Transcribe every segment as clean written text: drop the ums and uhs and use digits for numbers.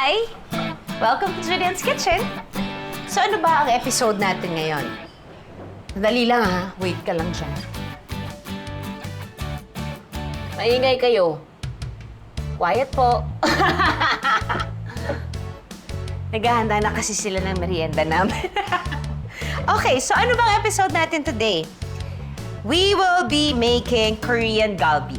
Hi! Welcome to Judy's Kitchen. So ano ba ang episode natin ngayon? Dali lang ha, wait ka lang dyan. Maingay kayo. Quiet po. Naghahanda na kasi sila ng merienda namin. Okay, so ano bang episode natin today? We will be making Korean galbi.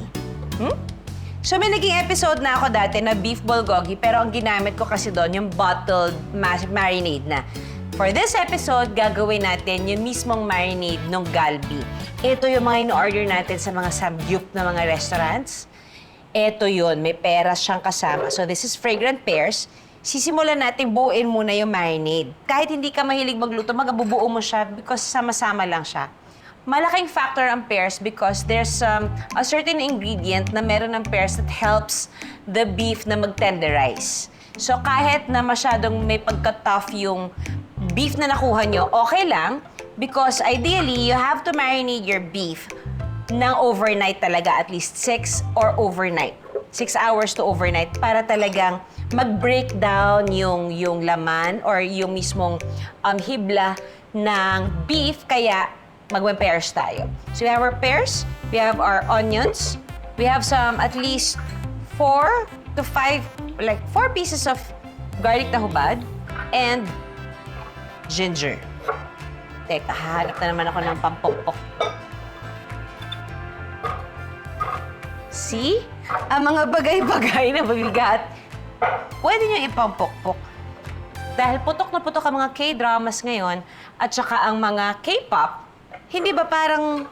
So may naging episode na ako dati na beef bulgogi, pero ang ginamit ko kasi doon yung bottled marinade na. For this episode, gagawin natin yung mismong marinade ng galbi. Ito yung mga in-order natin sa mga samgyup na mga restaurants. Ito yun, may peras siyang kasama. So this is fragrant pears. Sisimulan natin buuin muna yung marinade. Kahit hindi ka mahilig magluto, magabubuo mo siya because sama-sama lang siya. Malaking factor ang pears because there's a certain ingredient na meron ng pears that helps the beef na mag-tenderize. So kahit na masyadong may pagka-tough yung beef na nakuha nyo, okay lang because ideally, you have to marinate your beef ng overnight talaga, at least 6 or overnight. 6 hours to overnight para talagang mag-break down yung laman or yung mismong hibla ng beef, kaya mag-pears tayo. So we have our pears, we have our onions, we have some at least 4 to 5, like 4 pieces of garlic na hubad, and ginger. Teka, hanap na naman ako ng pampokpok. See? Ang mga bagay-bagay na mabigat, pwede nyo ipampokpok. Dahil putok na putok ang mga K-dramas ngayon at saka ang mga K-pop, hindi ba parang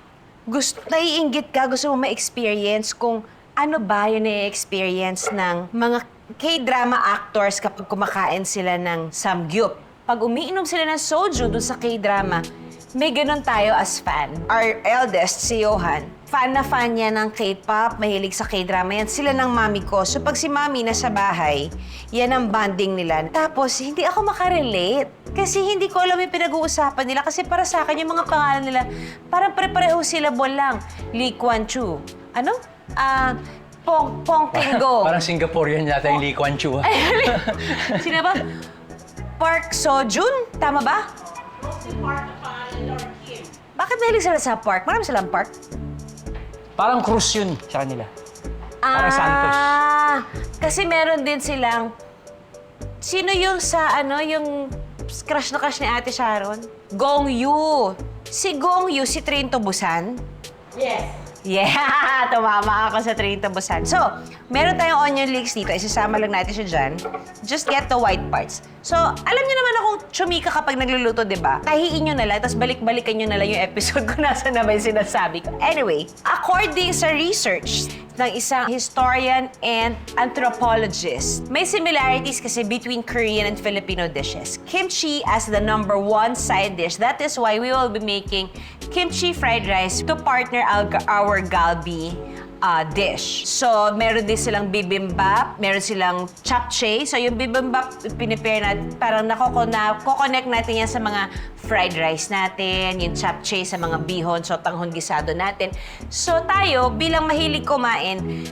naiinggit ka, gusto mo ma-experience kung ano ba yung na-experience ng mga K-drama actors kapag kumakain sila ng samgyup. Pag umiinom sila ng soju dun sa K-drama, may ganun tayo as fan. Our eldest, si Johan, fan na fan niya ng K-pop, mahilig sa K-drama yan. Sila ng mami ko. So pag si mami nasa bahay, yan ang bonding nila. Tapos, hindi ako makarelate. Kasi hindi ko alam yung pinag-uusapan nila. Kasi para sa akin, yung mga pangalan nila, parang pare-pareho syllable lang. Lee Kuan Yew. Ano? Pong Tinggo. Parang Singaporean yata yung Lee Kuan Yew. Sino ba? Park Seo-joon? Tama ba? Si Park Lord Kim. Bakit mahilig sila sa park? Marami silang park. Parang cruise yun sa kanila. Parang Santos. Kasi meron din silang... Sino yung sa yung crush na crush ni Ate Sharon? Gong Yoo. Si Gong Yoo, si Train to Busan. Yes. Yeah! Tumama ako sa Train to Busan. So, meron tayong onion leeks dito. Isasama lang natin siya dyan. Just get the white parts. So, alam niyo naman akong chumika kapag nagluluto, di ba? Tahiin nyo na lang, tapos balik-balikan nyo na lang yung episode ko nasa na may sinasabi ko. Anyway, according sa research ng isang historian and anthropologist, may similarities kasi between Korean and Filipino dishes. Kimchi as the #1 side dish. That is why we will be making kimchi fried rice to partner our galbi dish. So, meron din silang bibimbap, meron silang japchae. So, yung bibimbap, pinipare natin, parang nako-connect natin yan sa mga fried rice natin, yung japchae sa mga bihon, so tanghon gisado natin. So, tayo, bilang mahilig kumain,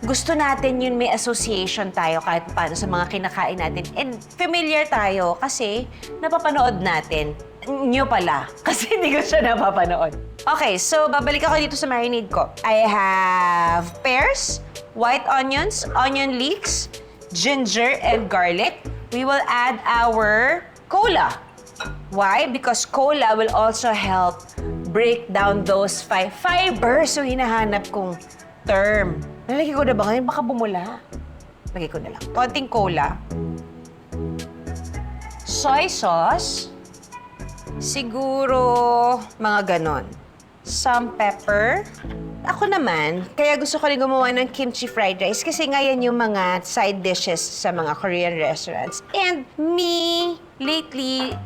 gusto natin yun, may association tayo kahit paano sa mga kinakain natin. And familiar tayo kasi napapanood natin. Nyo pala, kasi hindi ko siya napapanood. Okay, so babalik ako dito sa marinade ko. I have pears, white onions, onion leeks, ginger, and garlic. We will add our cola. Why? Because cola will also help break down those fibers. So, hinahanap kong term. Nalagay ko na ba ngayon? Baka bumula. Lagay ko na lang. Konting cola. Soy sauce. Siguro, mga ganon. Some pepper. Ako naman, kaya gusto ko rin gumawa ng kimchi fried rice kasi nga yan yung mga side dishes sa mga Korean restaurants. And me, lately,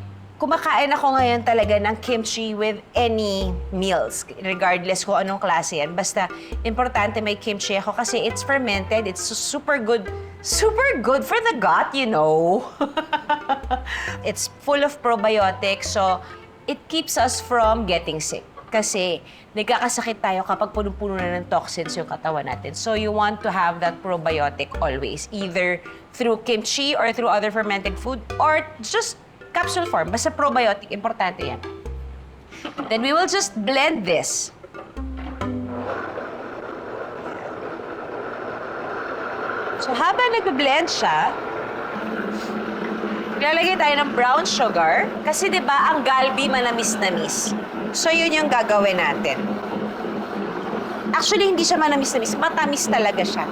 kumakain ako ngayon talaga ng kimchi with any meals, regardless kung anong klase yan. Basta, importante may kimchi ako kasi it's fermented, it's super good for the gut, you know. It's full of probiotics, so it keeps us from getting sick. Kasi nagkakasakit tayo kapag punong-puno na ng toxins yung katawan natin. So you want to have that probiotic always, either through kimchi or through other fermented food or just capsule form. Basta probiotic, importante yan. Then we will just blend this. So habang nag-blend siya, lalagay tayo ng brown sugar. Kasi di ba ang galbi manamis-namis. So yun yung gagawin natin. Actually, hindi siya manamis-namis. Matamis talaga siya.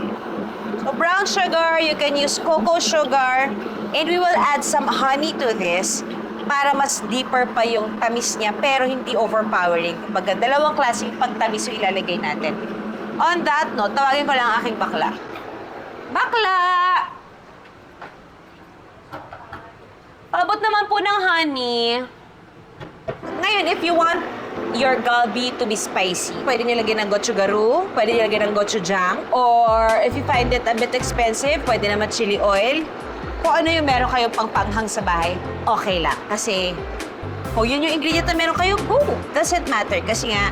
So brown sugar, you can use cocoa sugar. And we will add some honey to this para mas deeper pa yung tamis niya pero hindi overpowering. Kumbaga, dalawang klaseng pagtamis yung ilalagay natin. On that note, tawagin ko lang ang aking bakla. Bakla! Abot naman po ng honey. Ngayon, if you want your galbi to be spicy, pwede niyo lagyan ng gochugaru, pwede niyo lagyan ng gochujang, or if you find it a bit expensive, pwede naman chili oil. Kung ano yung meron kayong pangpanghang sa bahay, okay lang. Kasi, kung yun yung ingredient na meron kayo, go! Doesn't matter. Kasi nga,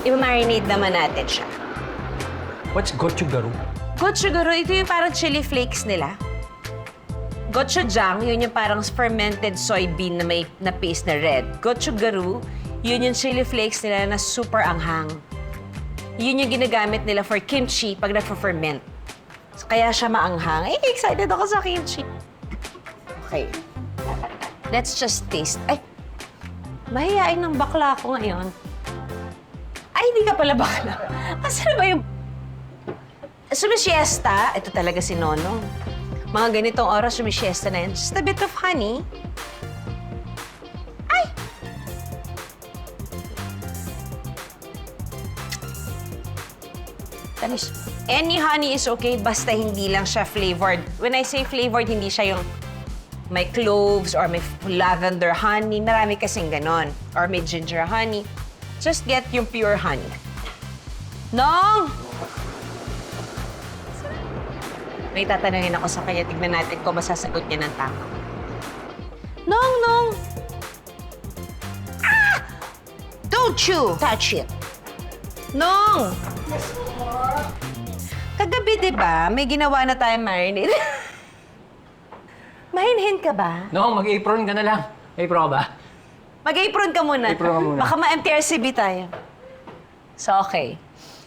i-marinate naman natin siya. What's gochugaru? Gochugaru, ito yung parang chili flakes nila. Gochujang, yun yung parang fermented soybean na may na paste na red. Gochugaru, yun yung chili flakes nila na super anghang. Yun yung ginagamit nila for kimchi pag nagfa-ferment. So, kaya siya maanghang. Eh, excited ako sa kimchi. Okay. Let's just taste. Ay, mahihain ng bakla ako ngayon. Ay, hindi ka pala bakla. Asan ba yung... Sumisiesta. Ito talaga si Nonong. Mga ganitong oras, sumisiesta na yan. Just a bit of honey. Ay! Tamis. Any honey is okay, basta hindi lang siya flavored. When I say flavored, hindi siya yung may cloves or may lavender honey. Marami kasing ganon. Or may ginger honey. Just get yung pure honey. Nong! May tatanungin ako sa kanya. Tignan natin kung masasagot niya ng tama. Nong, Nong! Ah! Don't you touch it! Nong! Kagabi, di ba, may ginawa na tayong marinade. Mahinhin ka ba? No, mag-apron ka na lang. Apron ka ba? Mag-apron ka muna. Apron ka muna. Baka ma-MTRCB tayo. So, okay.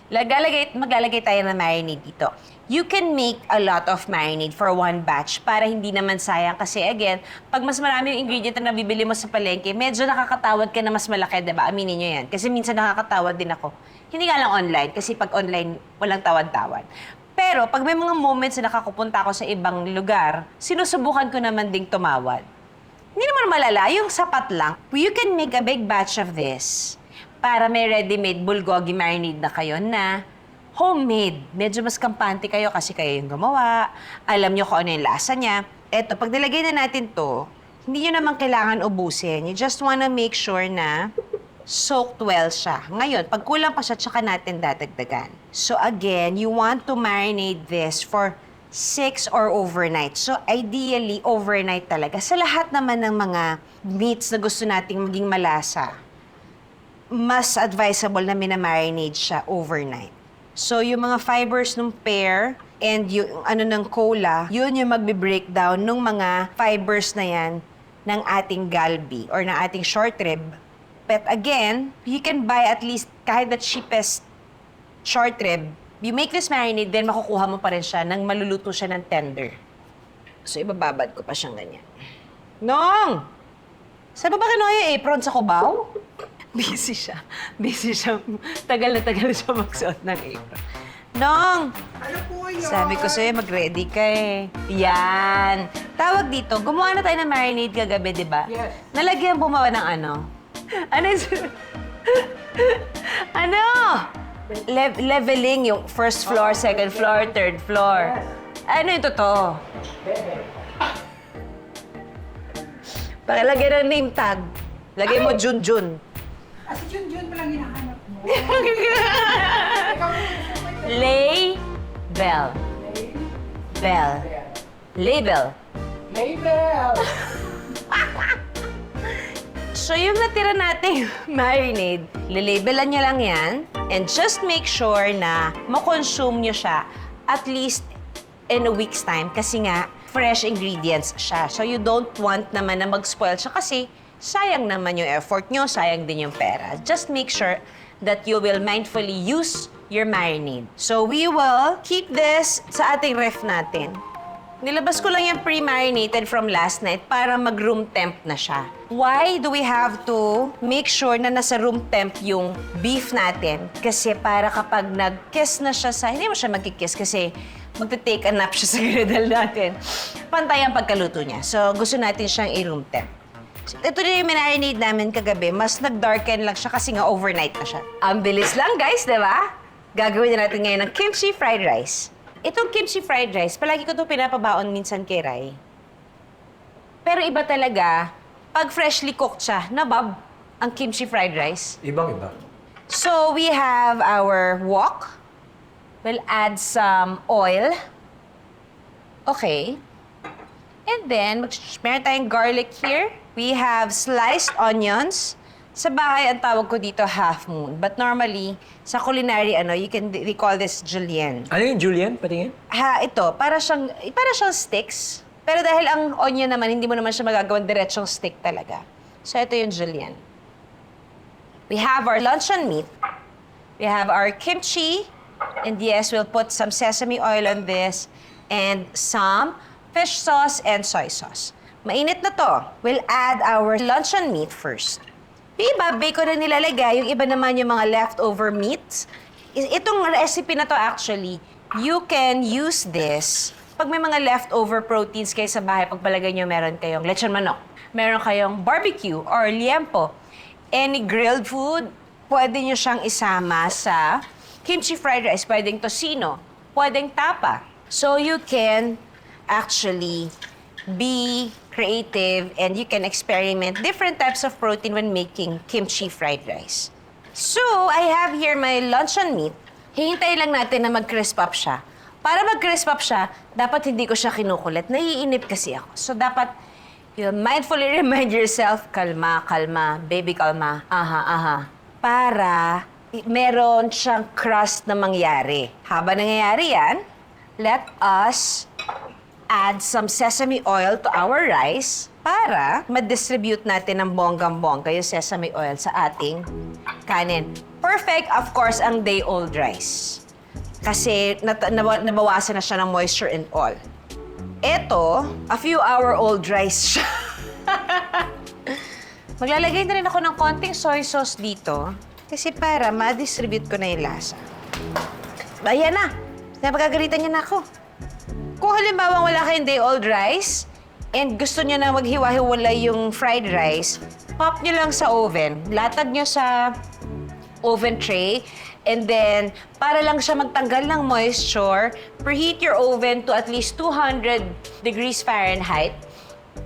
Maglalagay tayo ng marinade dito. You can make a lot of marinade for one batch para hindi naman sayang. Kasi again, pag mas marami yung ingredient na nabibili mo sa palengke, medyo nakakatawad ka na mas malaki, diba? Aminin nyo yan. Kasi minsan nakakatawad din ako. Hindi nga lang online, kasi pag online, walang tawad-tawad. Pero pag may mga moments na nakakupunta ako sa ibang lugar, sinusubukan ko naman ding tumawad. Hindi naman malala, yung sapat lang. You can make a big batch of this para may ready-made bulgogi marinade na kayo na homemade. Medyo mas kampante kayo kasi kayo yung gumawa. Alam nyo kung ano yung lasa niya. Eto, pag nilagay na natin to, hindi nyo naman kailangan ubusin. You just wanna make sure na soaked well siya. Ngayon, pag kulang pa siya, tsaka natin dadagdagan. So again, you want to marinate this for 6 or overnight. So ideally, overnight talaga. Sa lahat naman ng mga meats na gusto nating maging malasa, mas advisable na minamarinate siya overnight. So, yung mga fibers ng pear and yung ano ng cola, yun yung magbe-breakdown ng mga fibers na yan ng ating galbi or ng ating short rib. But again, you can buy at least kahit the cheapest short rib. You make this marinade, then makukuha mo pa rin siya nang maluluto siya ng tender. So, ibababad ko pa siyang ganyan. Nong! Saan ba kinuha yung apron sa Cubao? Busy siya. Busy siya. Tagal na siya magsuot ng apron. Nong! Ano po yun? Sabi ko sa'yo, mag-ready ka eh. Yan. Tawag dito, gumawa na tayo ng marinade kagabi, di ba? Yes. Nalagyan po ba ng ano? Ano yung... ano? Leveling yung first floor, second floor, third floor. Ano yung totoo? Pakilagyan ng name tag. Lagay mo Junjun. Si Junjun pa lang hinahanap mo. Label. Bell. Label. Label! So yung natira nating marinade, lilabelan nyo lang yan and just make sure na makonsume nyo siya at least in a week's time kasi nga fresh ingredients siya. So you don't want naman na mag-spoil siya kasi sayang naman yung effort nyo, sayang din yung pera. Just make sure that you will mindfully use your marinade. So we will keep this sa ating ref natin. Nilabas ko lang yung pre-marinated from last night para mag-room temp na siya. Why do we have to make sure na nasa room temp yung beef natin? Kasi para kapag nag-kiss na siya sa... Hindi mo siya mag-kiss kasi magte-take a nap siya sa griddle natin. Pantay ang pagkaluto niya. So gusto natin siyang i-room temp. So, ito na yung marinade namin kagabi. Mas nag-darken lang siya kasi nga overnight na siya. Ang bilis lang guys, di ba? Gagawin na natin ngayon ng kimchi fried rice. Itong kimchi fried rice, palagi ko ito pinapabaon minsan kay Rai. Pero iba talaga, pag freshly cooked siya, nabab ang kimchi fried rice. Ibang-iba. So we have our wok. We'll add some oil. Okay. And then, meron tayong garlic here. We have sliced onions. Sa bahay, ang tawag ko dito half moon. But normally, sa culinary, you can recall this julienne. Ano yung Julian? Patingin? Ito, para siyang sticks. Pero dahil ang onion naman, hindi mo naman siya magagawang diretsong stick talaga. So ito yung julienne. We have our luncheon meat. We have our kimchi. And yes, we'll put some sesame oil on this. And some fish sauce and soy sauce. Mainit na to. We'll add our luncheon meat first. Yung iba, bacon na nilalagay. Yung iba naman yung mga leftover meats. Itong recipe na to actually, you can use this pag may mga leftover proteins kayo sa bahay. Pagpalagay nyo, meron kayong lechon manok. Meron kayong barbecue or liempo. Any grilled food, pwede nyo siyang isama sa kimchi fried rice. Pwedeng tocino, pwedeng tapa. So you can actually be creative and you can experiment different types of protein when making kimchi fried rice. So, I have here my luncheon meat. Hihintay lang natin na mag-crisp up siya. Para mag-crisp up siya, dapat hindi ko siya kinukulit. Naiinip kasi ako. So, dapat you'll mindfully remind yourself, kalma, kalma, baby kalma, aha. Para meron siyang crust na mangyari. Habang nangyayari yan, let us add some sesame oil to our rice para ma-distribute natin ng bonggang-bongga yung sesame oil sa ating kanin. Perfect, of course, ang day-old rice. Kasi nabawasan na siya ng moisture and all. Ito, a few hour-old rice siya. Maglalagay na rin ako ng konting soy sauce dito kasi para ma-distribute ko na yung lasa. Ayan na. Napagagalitan niya na ako. Kung halimbawa wala kayong day-old rice and gusto niyo na maghiwa-hiwalay yung fried rice, pop niyo lang sa oven. Latag niyo sa oven tray and then para lang siya magtanggal ng moisture, preheat your oven to at least 200 degrees Fahrenheit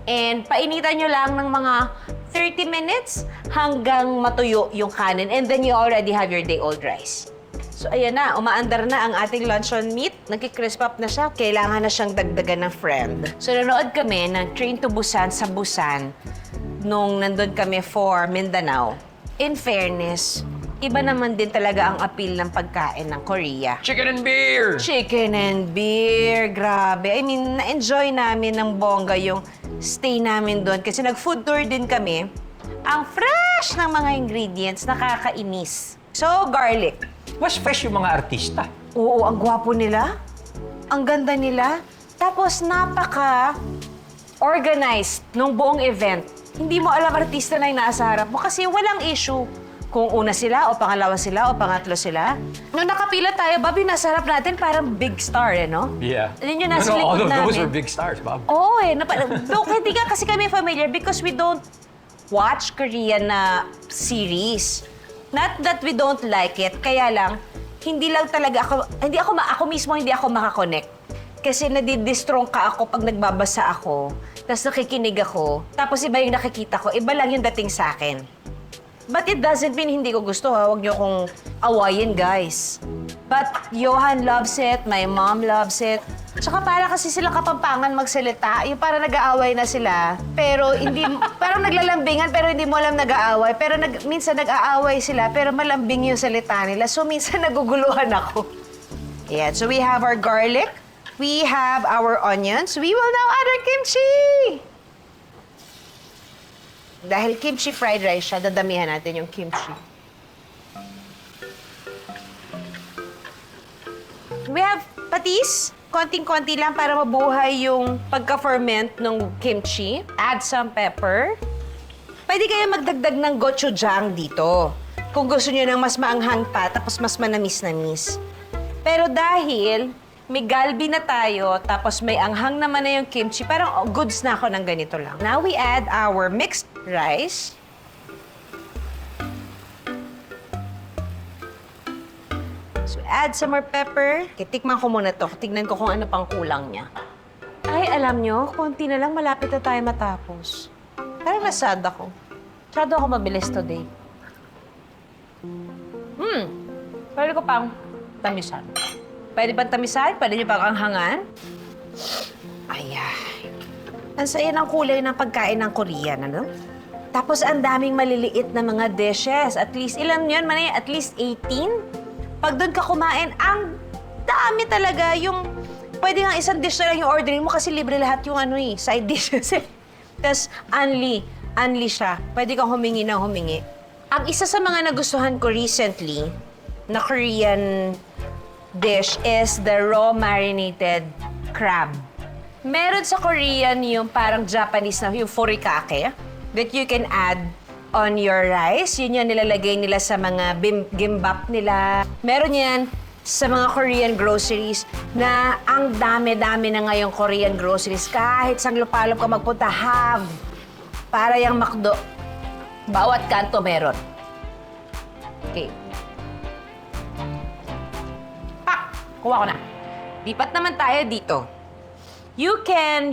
and painitan niyo lang ng mga 30 minutes hanggang matuyo yung kanin and then you already have your day-old rice. So, ayan na. Umaandar na ang ating luncheon meat. Nagki-crisp up na siya. Kailangan na siyang dagdagan ng friend. So, nanood kami ng Train to Busan sa Busan nung nandun kami for Mindanao. In fairness, iba naman din talaga ang appeal ng pagkain ng Korea. Chicken and beer! Chicken and beer. Grabe. I mean, na-enjoy namin ng bongga yung stay namin doon. Kasi nag-food tour din kami. Ang fresh ng mga ingredients, nakakainis. So, garlic. Mas fresh yung mga artista. Oo, ang gwapo nila. Ang ganda nila. Tapos napaka-organized nung buong event. Hindi mo alam artista na yung nasa harap mo kasi walang issue kung una sila o pangalawa sila o pangatlo sila. Nung nakapila tayo, Bob, yung nasa harap natin parang big star, no? Yeah. Yun yung nasa all likod of those namin. were big stars, Bob. Oo hindi ka kasi kami familiar because we don't watch Korean na series. Not that we don't like it, kaya lang, hindi ako mismo hindi ako makakonect. Kasi nadidistrong ka ako pag nagbabasa ako, tapos nakikinig ako, tapos iba yung nakikita ko, iba lang yung dating sa akin. But it doesn't mean hindi ko gusto, ha? Huwag niyo akong awayin, guys. But Johan loves it, my mom loves it. Tsaka para kasi sila kapampangan magsalita, yung para nag-aaway na sila, pero hindi, parang naglalambingan pero hindi mo alam nag-aaway. Pero minsan nag-aaway sila pero malambing yung salita nila. So minsan naguguluhan ako. Ayan, so we have our garlic, we have our onions. We will now add our kimchi! Dahil kimchi fried rice siya, dadamihan natin yung kimchi. We have patis. Konting-konti lang para mabuhay yung pagka-ferment ng kimchi. Add some pepper. Pwede kayo magdagdag ng gochujang dito. Kung gusto niyo ng mas maanghang pa, tapos mas manamis-namis. Pero dahil may galbi na tayo, tapos may anghang naman na yung kimchi, parang goods na ako ng ganito lang. Now we add our mixed rice. So, add some more pepper. Tikman ko muna to. Tignan ko kung ano pang kulang niya. Ay, alam nyo, konti na lang, malapit na tayo matapos. Parang nasad ako. Masyado ako mabilis today. Pwede ko pang tamisan. Pwede bang tamisan? Pwede nyo pang anghangan? Ayan. Ang saya ng kulay ng pagkain ng Korean, ano? Tapos ang daming maliliit na mga dishes. At least, ilan yun, Manay? At least 18? Pag doon ka kumain, ang dami talaga. Yung, pwede nga isang dish na lang yung ordering mo kasi libre lahat yung side dishes. Tapos, only siya. Pwede kang humingi ng humingi. Ang isa sa mga nagustuhan ko recently na Korean dish is the raw marinated crab. Meron sa Korean yung parang Japanese na yung furikake that you can add on your rice. Yun yung nilalagay nila sa mga gimbap nila. Meron yan sa mga Korean groceries na ang dami-dami na ngayong Korean groceries. Kahit sang lupalop ka magpunta, have. Para yung McDo. Bawat kanto meron. Okay. Kuha ko na. Lipat naman tayo dito. You can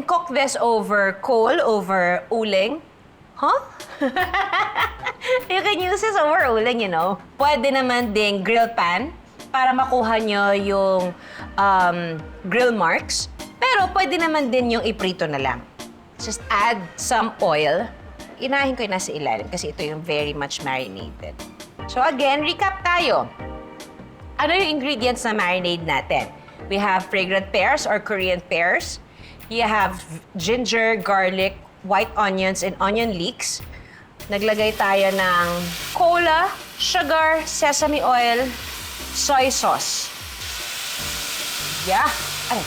cook this over coal, over uling. Huh? You can use this over uling, you know. Pwede naman ding grill pan para makuha nyo yung grill marks. Pero pwede naman din yung iprito na lang. Just add some oil. Inahin ko yung nasa ilalim kasi ito yung very much marinated. So again, recap tayo. Ano yung ingredients na marinade natin? We have fragrant pears or Korean pears. You have ginger, garlic, white onions, and onion leeks. Naglagay tayo ng cola, sugar, sesame oil, soy sauce. Yeah. Ay.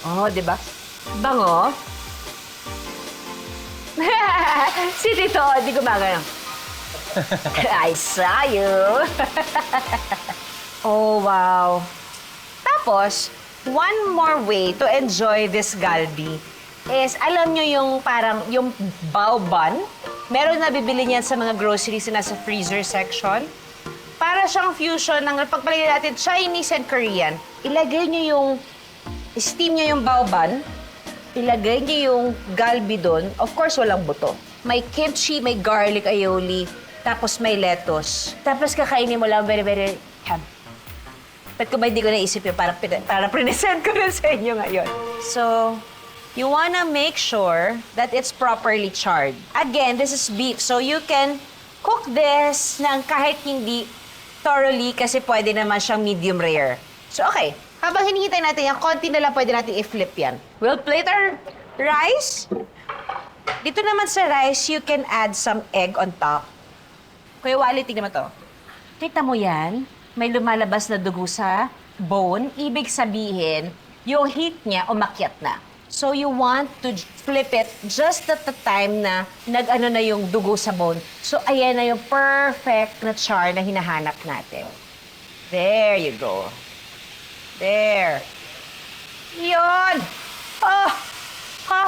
Oh, di ba? Bango. Si Tito, di gumagano. I saw you. Oh, wow. Tapos, one more way to enjoy this galbi is, alam nyo yung parang, yung bao bun? Meron na bibili niyan sa mga groceries na nasa freezer section. Para siyang fusion ng pagpalagay natin Chinese and Korean. Ilagay nyo yung, steam nyo yung bao bun. Ilagay niyo yung galbi doon. Of course, walang buto. May kimchi, may garlic aioli, tapos may lettuce. Tapos kakainin mo lang very, very ham. Ba't ko ba hindi ko naisip yun para present ko na sa inyo ngayon? So, you wanna make sure that it's properly charred. Again, this is beef, so you can cook this ng kahit hindi thoroughly kasi pwede naman siyang medium rare. So, okay. Habang hinihintay natin yan, konti na lang pwede natin i-flip yan. We'll plate our rice. Dito naman sa rice, you can add some egg on top. Kuya Wally, tignan mo to. Kita mo yan? May lumalabas na dugo sa bone. Ibig sabihin, yung heat niya umakyat na. So you want to flip it just at the time na nag-ano na yung dugo sa bone. So ayan na yung perfect na char na hinahanap natin. There you go. There. Yun! Oh! Ha!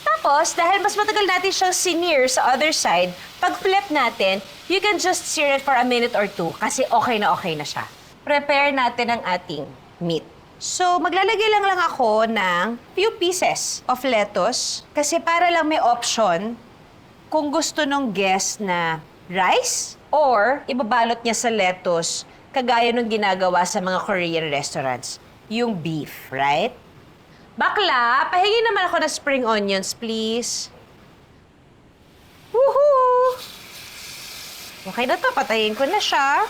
Tapos, dahil mas matagal natin siyang sinear sa other side, pag flip natin, you can just sear it for a minute or two kasi okay na siya. Prepare natin ang ating meat. So, maglalagay lang ako ng few pieces of lettuce kasi para lang may option kung gusto nung guest na rice Or, ibabalot niya sa lettuce, kagaya nung ginagawa sa mga Korean restaurants. Yung beef, right? Bakla, pahingi naman ako ng spring onions, please. Woohoo! Okay na to, patayin ko na siya.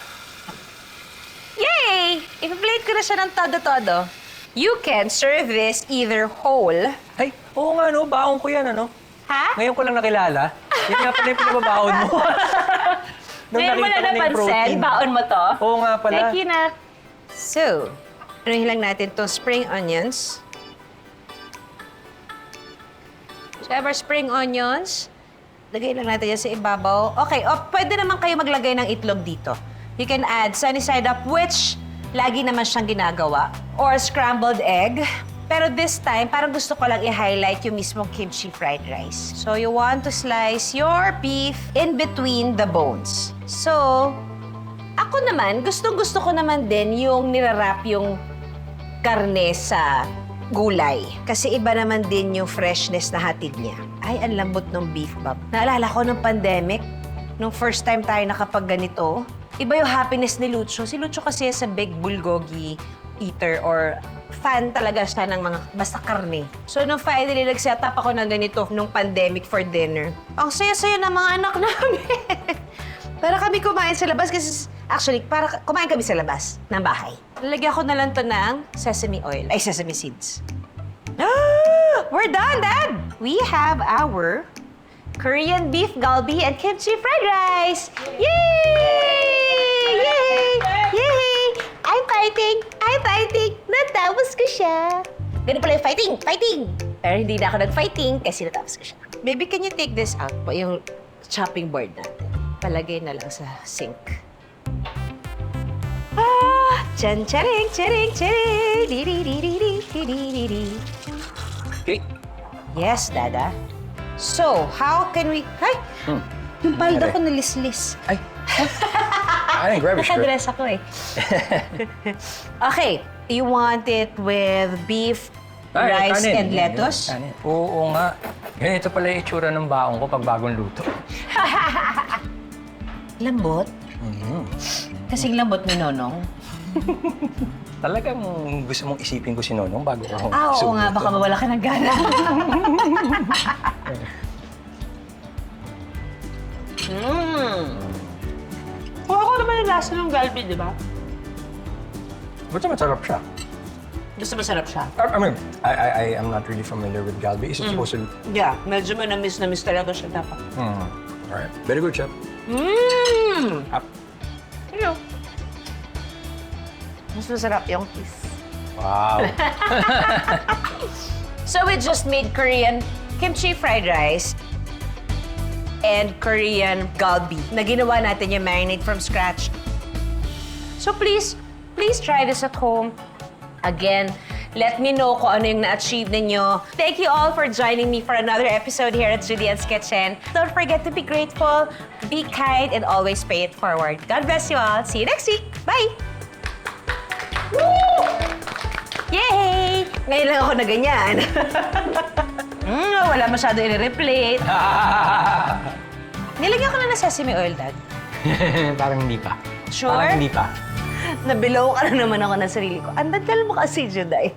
Yay! I-plate ko na siya ng todo-todo. You can serve this either whole. Ay, oo nga, no? Baon ko yan, ano? Ha? Ngayon ko lang nakilala. Yan nga pala yung pinababaon mo. Nung Ngayon mo nakita na ko na yung napansin, protein. baon mo to. Oo nga pala. Thank you, Nak. So, anuhin lang natin itong spring onions. So, ever spring onions, lagay lang natin yan sa ibabaw. Okay, pwede naman kayo maglagay ng itlog dito. You can add sunny side up, which lagi naman siyang ginagawa. Or scrambled egg. Pero this time, parang gusto ko lang i-highlight yung mismong kimchi fried rice. So, you want to slice your beef in between the bones. So, ako naman, gustong-gusto ko naman din yung nirarap yung karne sa gulay. Kasi iba naman din yung freshness na hatid niya. Ay, ang lambot ng beef bob. Naalala ko nung pandemic, nung first time tayo nakapag ganito, iba yung happiness ni Lucho. Si Lucho kasi is a big bulgogi eater or fan talaga siya ng mga basta karne. So, nung finally nag-set up ako ng ganito nung pandemic for dinner, ang saya-saya ng mga anak namin. Para kami kumain sa labas kasi, actually, para kumain kami sa labas ng bahay. Lalagyan ko na lang to ng sesame oil, ay sesame seeds. We're done, Dad! We have our Korean beef galbi and kimchi fried rice! Yay! Yay! Yay! I'm fighting! I'm fighting! Natapos ko siya! Ganun pala yung fighting! Fighting! Pero hindi na ako nag-fighting kasi natapos ko siya. Baby, can you take this out po, yung chopping board natin? Palagay na lang sa sink. Ah! Chan charing, charing, charing! Di di di di di di di di di. Okay. Yes, Dada. So, how can we... Ay! Yung palda ko nalis-lis. Ay. I didn't grab your shirt. Nakadress ako eh. Okay. You want it with beef, Ay, rice, kanin. and lettuce? Kanin. Oo nga. Ganito pala yung itsura ng baon ko pag bagong luto. Lambot? Kasing lambot ni Nonong. Talagang gusto mong isipin ko si Nonong bago ko Oo nga. Baka mawala ka ng gana. Kung ako naman yung lasa ng galbi, di ba? Ba't masarap siya? Gusto masarap siya. I mean, I am not really familiar with galbi. Is it supposed to... Yeah, medyo na-miss talaga siya dapat. Alright. Very good, chef. Up. Hello. Mas masarap yung kiss. Wow. So we just made Korean kimchi fried rice and Korean galbi na ginawa natin yung marinade from scratch. So please try this at home. Again, let me know kung ano yung na-achieve ninyo. Thank you all for joining me for another episode here at Judy's Kitchen. Don't forget to be grateful, be kind, and always pay it forward. God bless you all. See you next week. Bye! Woo! Yay! Ngayon lang ako na ganyan. Wala masyado i-replate. Nilagyan ko na ng sesame oil, Dad. Parang hindi pa. Sure? Parang hindi pa. Nabilaw ka na naman ako ng sarili ko. Ang dadal mo kasi, Juday.